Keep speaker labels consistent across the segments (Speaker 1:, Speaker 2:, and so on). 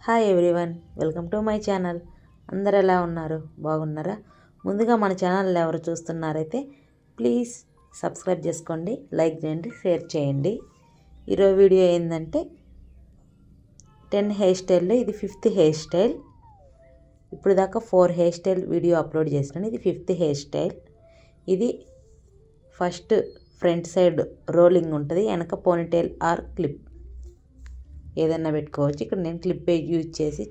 Speaker 1: Hi everyone, welcome to my channel. అందరు ఎలా ఉన్నారు? బాగున్నారా? ముందుగా మన ఛానల్ ఎవరు చూస్తున్నారైతే ప్లీజ్ సబ్స్క్రైబ్ చేసుకోండి, లైక్ చేయండి, షేర్ చేయండి. ఈరోజు వీడియో ఏంటంటే 10 హెయిర్ స్టైల్లో ఇది 5th హెయిర్ స్టైల్. ఇప్పుడు దాకా 4 హెయిర్ స్టైల్ వీడియో అప్లోడ్ చేసినాను. ఇది 5th హెయిర్ స్టైల్. ఇది ఫస్ట్ ఫ్రంట్ సైడ్ రోలింగ్ ఉంటుంది, వెనక పోనీటైల్ ఆర్ క్లిప్ ఏదైనా పెట్టుకోవచ్చు. ఇక్కడ నేను క్లిప్ యూజ్ చేసి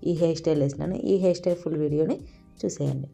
Speaker 1: ఈ హెయిర్ స్టైల్ వేసినాను. ఈ హెయిర్ స్టైల్ ఫుల్ వీడియోని చూసేయండి.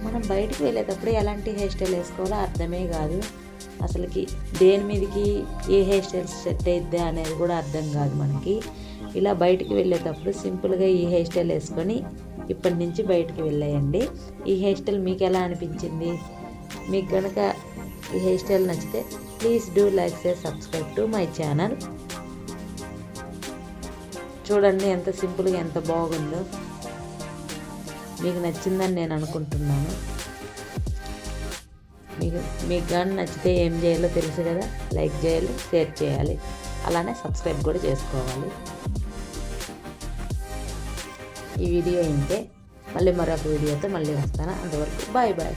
Speaker 1: మనం బయటికి వెళ్ళేటప్పుడు ఎలాంటి హెయిర్ స్టైల్ వేసుకోవాలో అర్థమే కాదు. అసలుకి దేని మీదకి ఏ హెయిర్ స్టైల్ సెట్ అయిద్దా అనేది కూడా అర్థం కాదు మనకి. ఇలా బయటికి వెళ్ళేటప్పుడు సింపుల్గా ఈ హెయిర్ స్టైల్ వేసుకొని ఇప్పటి నుంచి బయటికి వెళ్ళేయండి. ఈ హెయిర్ స్టైల్ మీకు ఎలా అనిపించింది? మీకు కనుక ఈ హెయిర్ స్టైల్ నచ్చితే please do like, share, subscribe to my channel. చూడండి ఎంత సింపుల్గా, ఎంత బాగుందో. మీకు నచ్చిందని నేను అనుకుంటున్నాను. మీకు కానీ నచ్చితే ఏం చేయాలో తెలుసు కదా. లైక్ చేయాలి, షేర్ చేయాలి, అలానే సబ్స్క్రైబ్ కూడా చేసుకోవాలి. ఈ వీడియో ఇంతే. మళ్ళీ మరొక వీడియోతో మళ్ళీ వస్తాను. అంతవరకు బాయ్ బాయ్.